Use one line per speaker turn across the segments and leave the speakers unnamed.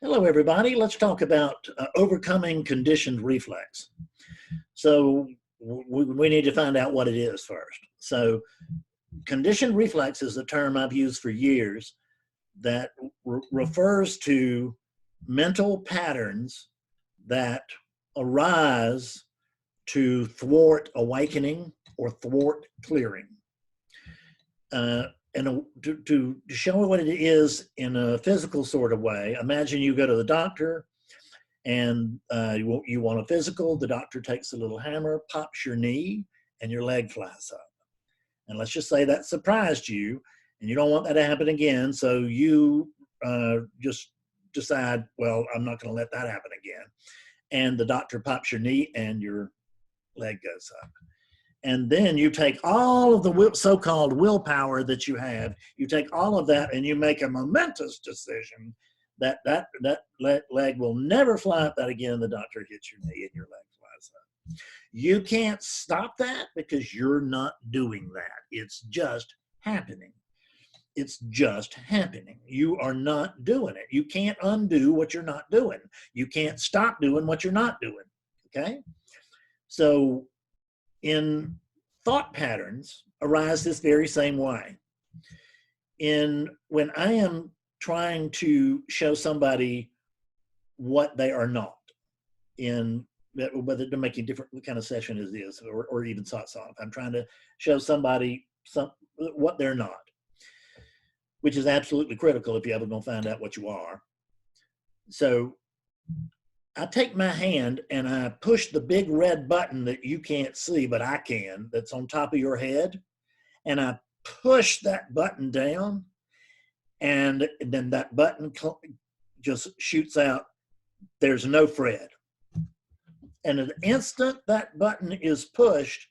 Hello, everybody. Let's talk about overcoming conditioned reflex. So we need to find out what it is first. So conditioned reflex is a term I've used for years that refers to mental patterns that arise to thwart awakening or thwart clearing. And to show what it is in a physical sort of way, imagine you go to the doctor and you want a physical. The doctor takes a little hammer, pops your knee, and your leg flies up. And let's just say that surprised you, and you don't want that to happen again. So you just decide, well, I'm not going to let that happen again. And the doctor pops your knee, and your leg goes up. And then you take all of the so-called willpower that you have, you take all of that and you make a momentous decision that leg will never fly up that again. The doctor hits your knee and your leg flies up. You can't stop that because you're not doing that. It's just happening. It's just happening. You are not doing it. You can't undo what you're not doing. You can't stop doing what you're not doing, okay? So in thought patterns arise this very same way. When I am trying to show somebody what they are not, whether they're making different what kind of session it is, or even satsang, I'm trying to show somebody what they're not, which is absolutely critical if you're ever going to find out what you are. So I take my hand and I push the big red button that you can't see, but I can, that's on top of your head. And I push that button down, and then that button just shoots out, there's no Fred. And the instant that button is pushed,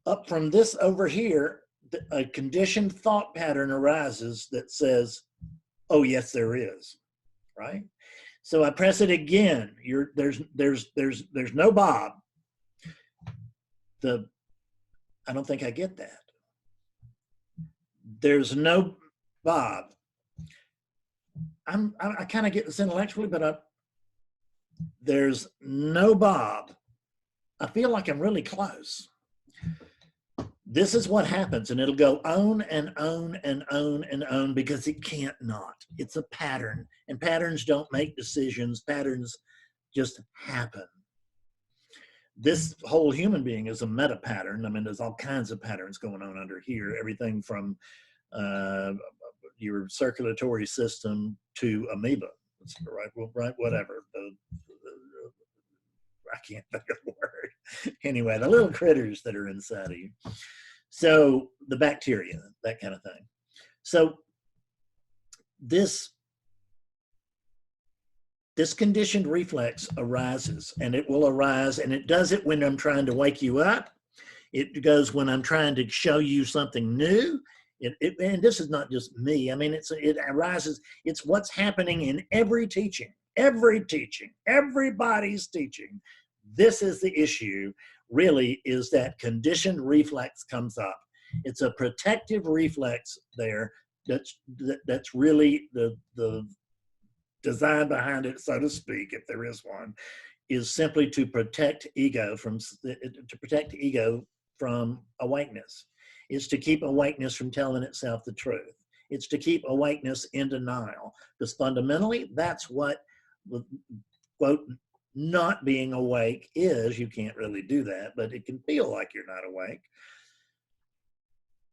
up from this over here, a conditioned thought pattern arises that says, oh, yes, there is, right? So I press it again. There's no Bob. I don't think I get that. There's no Bob. I kind of get this intellectually, but there's no Bob. I feel like I'm really close. This is what happens, and it'll go on and on and on and on because it can't not. It's a pattern, and patterns don't make decisions. Patterns just happen. This whole human being is a meta pattern. I mean, there's all kinds of patterns going on under here, everything from your circulatory system to amoeba, right, whatever. I can't think of the word. Anyway, the little critters that are inside of you. So the bacteria, that kind of thing. So this conditioned reflex arises, and it will arise, and it does it when I'm trying to wake you up. It goes when I'm trying to show you something new. And this is not just me. I mean, it arises. It's what's happening in every teaching, everybody's teaching. This is the issue, really, is that conditioned reflex comes up. It's a protective reflex there that's really the design behind it, so to speak, if there is one, is simply to protect ego from awakeness. It's to keep awakeness from telling itself the truth. It's to keep awakeness in denial, because fundamentally that's what, quote, not being awake is. You can't really do that, but it can feel like you're not awake.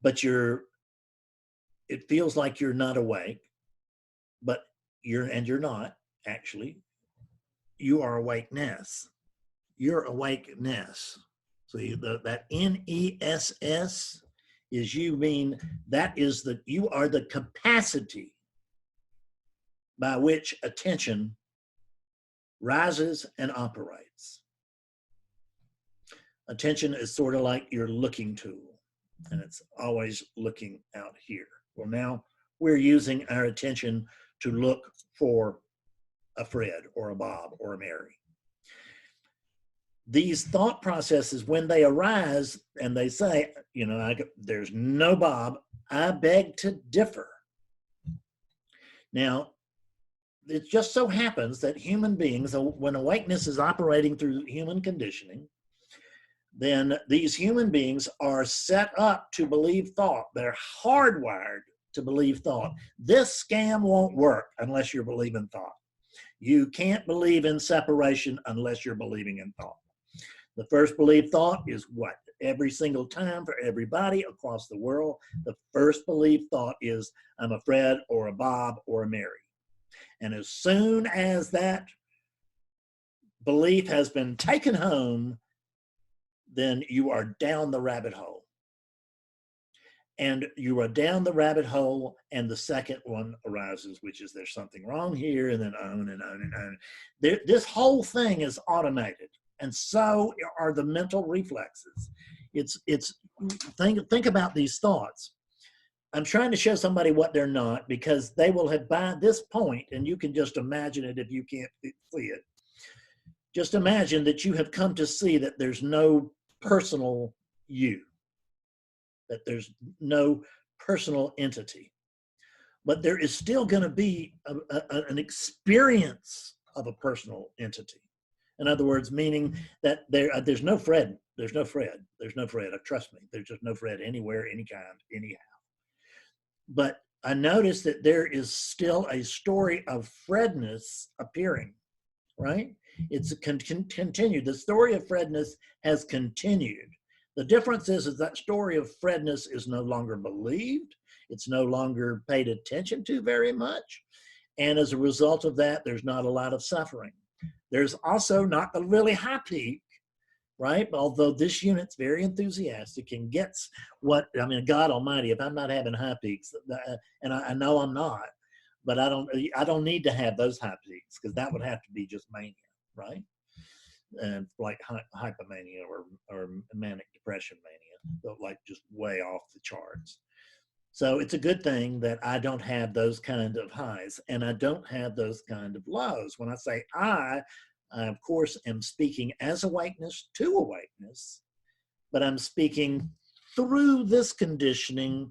But it feels like you're not awake, but you're not actually. You are awakeness. You're awakeness. So that NESS is you, mean that is you are the capacity by which attention rises and operates. Attention is sort of like your looking tool, and it's always looking out here. Well, now we're using our attention to look for a Fred or a Bob or a Mary. These thought processes, when they arise and they say, there's no Bob, I beg to differ. Now, it just so happens that human beings, when awakeness is operating through human conditioning, then these human beings are set up to believe thought. They're hardwired to believe thought. This scam won't work unless you're believing thought. You can't believe in separation unless you're believing in thought. The first believed thought is what? Every single time for everybody across the world, the first believed thought is, I'm a Fred or a Bob or a Mary. And as soon as that belief has been taken home, then you are down the rabbit hole. And you are down the rabbit hole, and the second one arises, which is there's something wrong here, and then on and on and on. This whole thing is automated, and so are the mental reflexes. Think about these thoughts. I'm trying to show somebody what they're not, because they will have, by this point, and you can just imagine it if you can't see it, just imagine that you have come to see that there's no personal you, that there's no personal entity, but there is still going to be an experience of a personal entity. In other words, meaning that there's no Fred, there's no Fred, there's no Fred. Trust me, there's just no Fred anywhere, any kind, anyhow. But I noticed that there is still a story of Fredness appearing, right? It's continued. The story of Fredness has continued. The difference is that story of Fredness is no longer believed. It's no longer paid attention to very much. And as a result of that, there's not a lot of suffering. There's also not the really high peak, right? Although this unit's very enthusiastic and gets what, I mean, God Almighty, if I'm not having high peaks, and I know I'm not, but I don't need to have those high peaks, because that would have to be just mania, right? And like hypomania or manic depression mania, but like just way off the charts. So it's a good thing that I don't have those kind of highs, and I don't have those kind of lows. When I say I of course am speaking as awakeness to awakeness, but I'm speaking through this conditioning,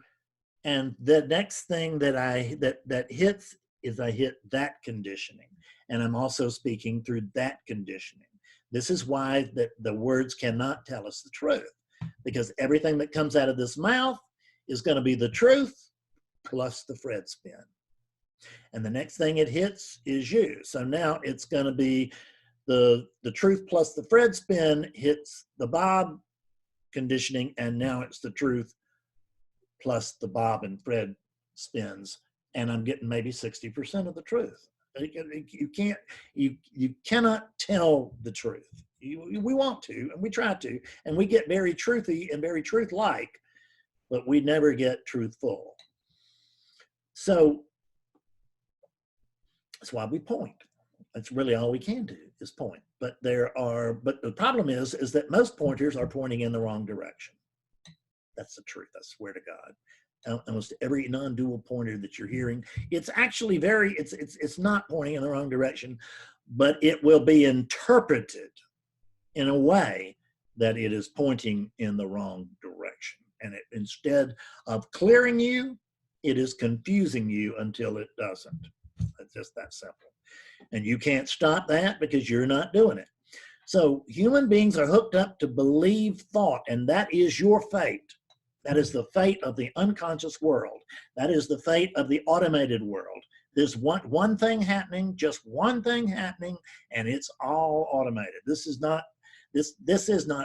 and the next thing that hits is I hit that conditioning, and I'm also speaking through that conditioning. This is why the words cannot tell us the truth, because everything that comes out of this mouth is going to be the truth plus the Fred spin. And the next thing it hits is you. So now it's going to be the truth plus the Fred spin hits the Bob conditioning, and now it's the truth plus the Bob and Fred spins, and I'm getting maybe 60% of the truth. You cannot tell the truth. We want to, and we try to, and we get very truthy and very truth-like, but we never get truthful. So that's why we point. That's really all we can do, is point. But the problem is that most pointers are pointing in the wrong direction. That's the truth, I swear to God. Almost every non-dual pointer that you're hearing, it's actually it's not pointing in the wrong direction, but it will be interpreted in a way that it is pointing in the wrong direction. And instead of clearing you, it is confusing you until it doesn't. It's just that simple. And you can't stop that because you're not doing it. So human beings are hooked up to believe thought, and that is your fate. That is the fate of the unconscious world. That is the fate of the automated world. There's one thing happening, just one thing happening, and it's all automated. This is not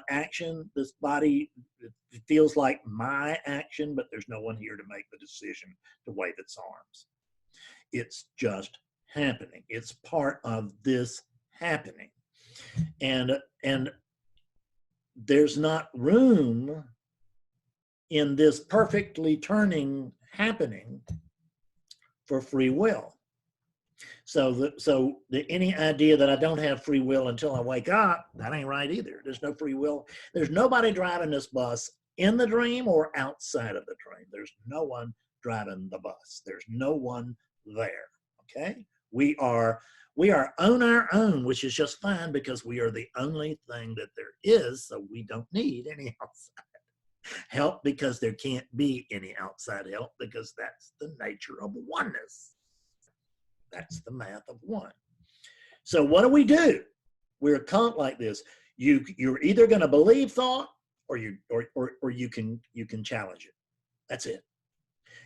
action. This body, it feels like my action, but there's no one here to make the decision to wave its arms. It's just happening. It's part of this happening. And there's not room in this perfectly turning happening for free will. So any idea that I don't have free will until I wake up, that ain't right either. There's no free will. There's nobody driving this bus in the dream or outside of the dream. There's no one driving the bus. There's no one there. Okay? We are on our own, which is just fine, because we are the only thing that there is, so we don't need any outside help, because there can't be any outside help, because that's the nature of oneness. That's the math of 1. So what do? We're like this. You're either going to believe thought or you can challenge it. That's it.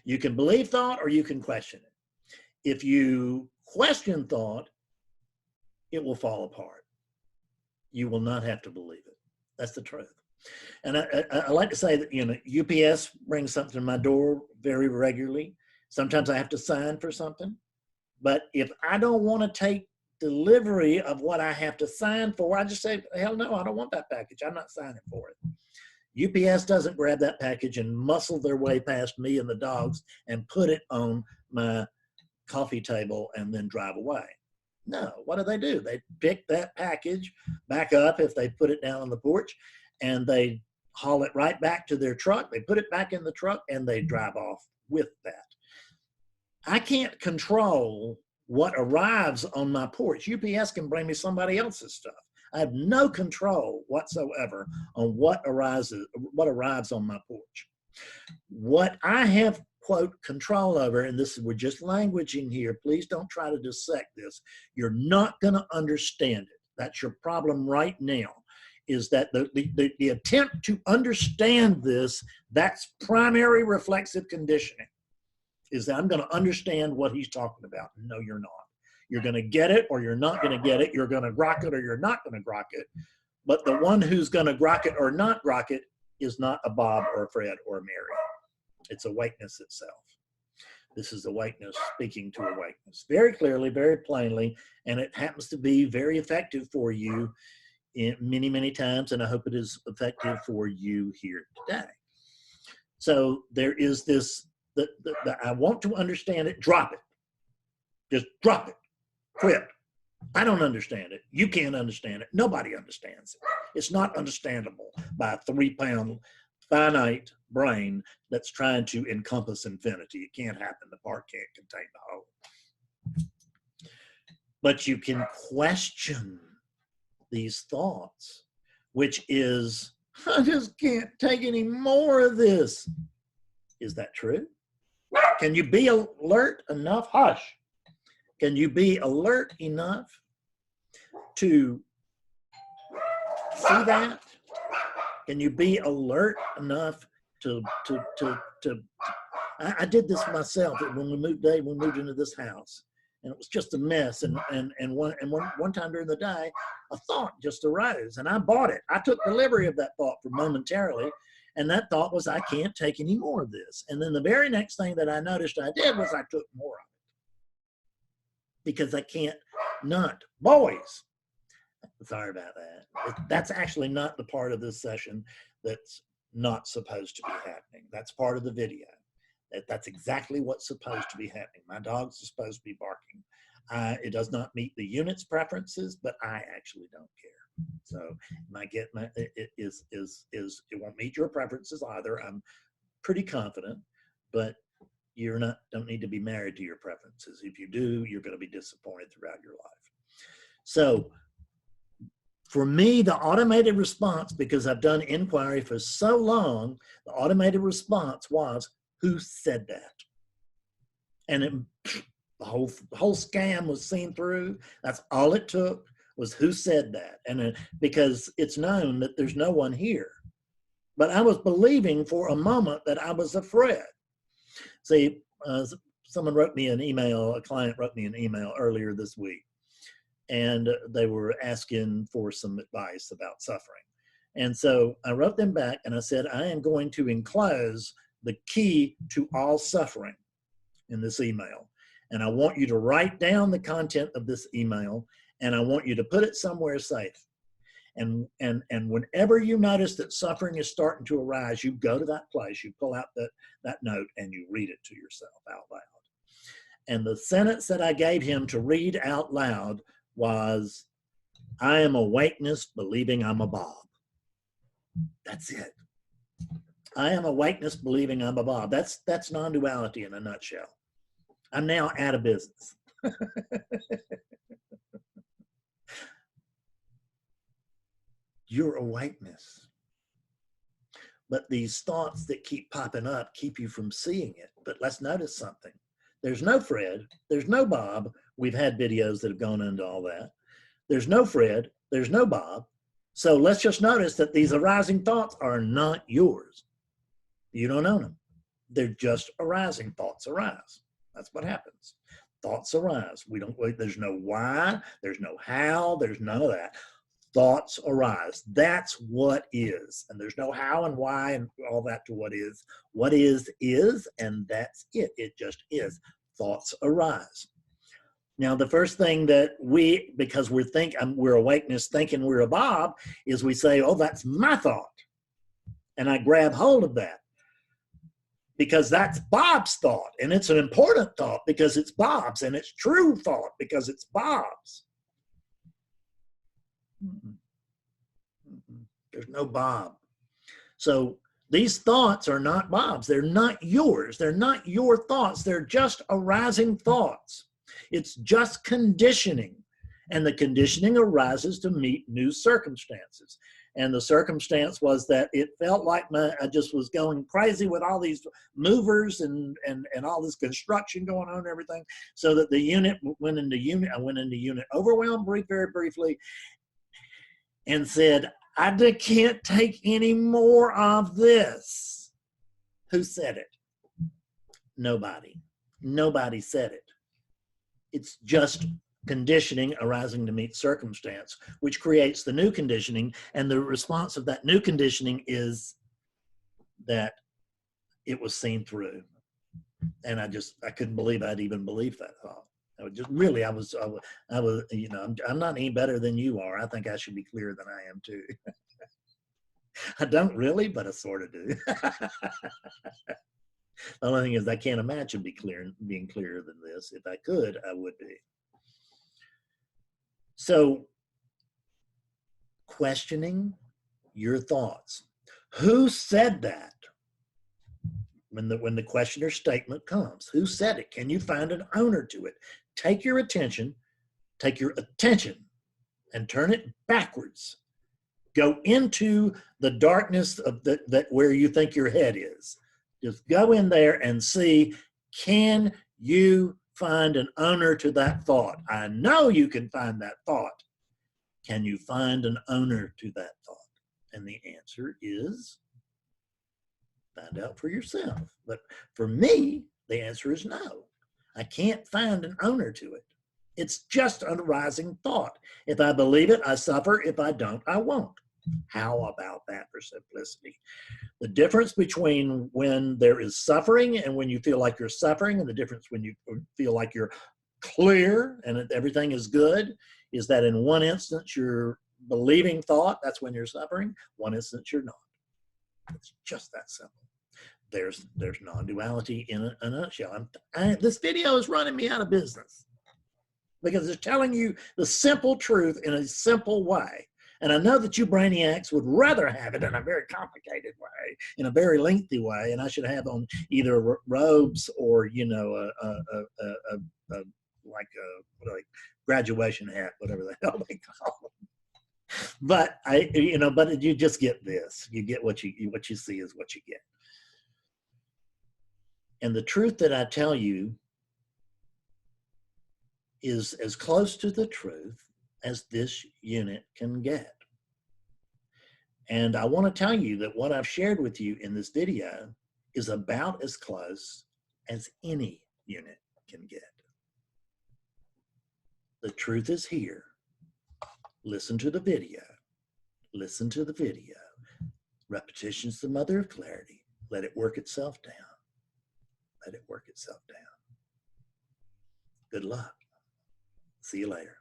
You can believe thought or you can question it. If you question thought, it will fall apart. You will not have to believe it. That's the truth. And I like to say that, you know, UPS brings something to my door very regularly. Sometimes I have to sign for something. But if I don't want to take delivery of what I have to sign for, I just say, hell no, I don't want that package. I'm not signing for it. UPS doesn't grab that package and muscle their way past me and the dogs and put it on my coffee table and then drive away. No, what do? They pick that package back up if they put it down on the porch, and they haul it right back to their truck. They put it back in the truck and they drive off with that. I can't control what arrives on my porch. UPS can bring me somebody else's stuff. I have no control whatsoever on what arrives on my porch. What I have, quote, control over, and this, we're just languaging here, please don't try to dissect this. You're not going to understand it. That's your problem right now, is that the attempt to understand this, that's primary reflexive conditioning, is that I'm going to understand what he's talking about. No, you're not. You're going to get it or you're not going to get it. You're going to grok it or you're not going to grok it. But the one who's going to grok it or not grok it is not a Bob or a Fred or a Mary. It's awakeness itself. This is awakeness speaking to awakeness very clearly, very plainly, and it happens to be very effective for you in many, many times, and I hope it is effective for you here today. So there is this, I want to understand it, drop it. Just drop it. Quit. I don't understand it. You can't understand it. Nobody understands it. It's not understandable by a 3-pound finite brain that's trying to encompass infinity. It can't happen. The part can't contain the whole. But you can question these thoughts, which is, I just can't take any more of this. Is that true? Can you be alert enough? Hush. Can you be alert enough to see that? Can you be alert enough to I did this myself when we moved into this house, and it was just a mess. And one time during the day, a thought just arose, and I bought it. I took delivery of that thought for momentarily, and that thought was, I can't take any more of this. And then the very next thing that I noticed I did was I took more of it. Because I can't not. Boys, sorry about that. That's actually not the part of this session that's not supposed to be happening. That's part of the video. That's exactly what's supposed to be happening. My dogs are supposed to be barking. It does not meet the unit's preferences, but I actually don't care. So it won't meet your preferences either. I'm pretty confident, but don't need to be married to your preferences. If you do, you're going to be disappointed throughout your life. So for me, the automated response, because I've done inquiry for so long, the automated response was, who said that? And the whole scam was seen through. That's all it took, was who said that. And because it's known that there's no one here. But I was believing for a moment that I was afraid. See, someone wrote me an email, a client wrote me an email earlier this week, and they were asking for some advice about suffering. And so I wrote them back and I said, I am going to enclose the key to all suffering in this email. And I want you to write down the content of this email, and I want you to put it somewhere safe. And whenever you notice that suffering is starting to arise, you go to that place, you pull out that note, and you read it to yourself out loud. And the sentence that I gave him to read out loud was, I am awakeness believing I'm a Bob. That's it. I am awakeness believing I'm a Bob. That's non-duality in a nutshell. I'm now out of business. Your awakeness. But these thoughts that keep popping up keep you from seeing it. But let's notice something. There's no Fred, there's no Bob. We've had videos that have gone into all that. There's no Fred, there's no Bob. So let's just notice that these arising thoughts are not yours. You don't own them. They're just arising. Thoughts arise. That's what happens. Thoughts arise. There's no why, there's no how, there's none of that. Thoughts arise. That's what is. And there's no how and why and all that to what is. What is, and that's it. It just is. Thoughts arise. Now, the first thing that because we're awakeness thinking we're a Bob, is we say, oh, that's my thought. And I grab hold of that because that's Bob's thought. And it's an important thought because it's Bob's, and it's true thought because it's Bob's. There's no Bob. So these thoughts are not Bob's. They're not yours. They're not your thoughts. They're just arising thoughts. It's just conditioning. And the conditioning arises to meet new circumstances. And the circumstance was that it felt like I just was going crazy with all these movers and all this construction going on and everything. So that I went into unit overwhelmed very briefly and said, I can't take any more of this. Who said it? Nobody. Nobody said it. It's just conditioning arising to meet circumstance, which creates the new conditioning. And the response of that new conditioning is that it was seen through. And I couldn't believe I'd even believed that thought. I was, you know, I'm not any better than you are. I think I should be clearer than I am too. I don't really, but I sort of do. The only thing is I can't imagine being clearer than this. If I could, I would be. So, questioning your thoughts. Who said that? When the questioner statement comes, who said it? Can you find an owner to it? Take your attention and turn it backwards. Go into the darkness of that where you think your head is. Just go in there and see, can you find an owner to that thought? I know you can find that thought. Can you find an owner to that thought? And the answer is, find out for yourself. But for me, the answer is no. I can't find an owner to it. It's just an arising thought. If I believe it, I suffer. If I don't, I won't. How about that for simplicity? The difference between when there is suffering and when you feel like you're suffering, and the difference when you feel like you're clear and everything is good, is that in one instance you're believing thought, that's when you're suffering. One instance you're not. It's just that simple. There's non-duality in a nutshell. This video is running me out of business because it's telling you the simple truth in a simple way. And I know that you brainiacs would rather have it in a very complicated way, in a very lengthy way, and I should have on either robes or, you know, like a graduation hat, whatever the hell they call them. But but you just get this. You get what you see is what you get. And the truth that I tell you is as close to the truth as this unit can get. And I want to tell you that what I've shared with you in this video is about as close as any unit can get. The truth is here. Listen to the video. Listen to the video. Repetition's the mother of clarity. Let it work itself down. Let it work itself down. Good luck. See you later.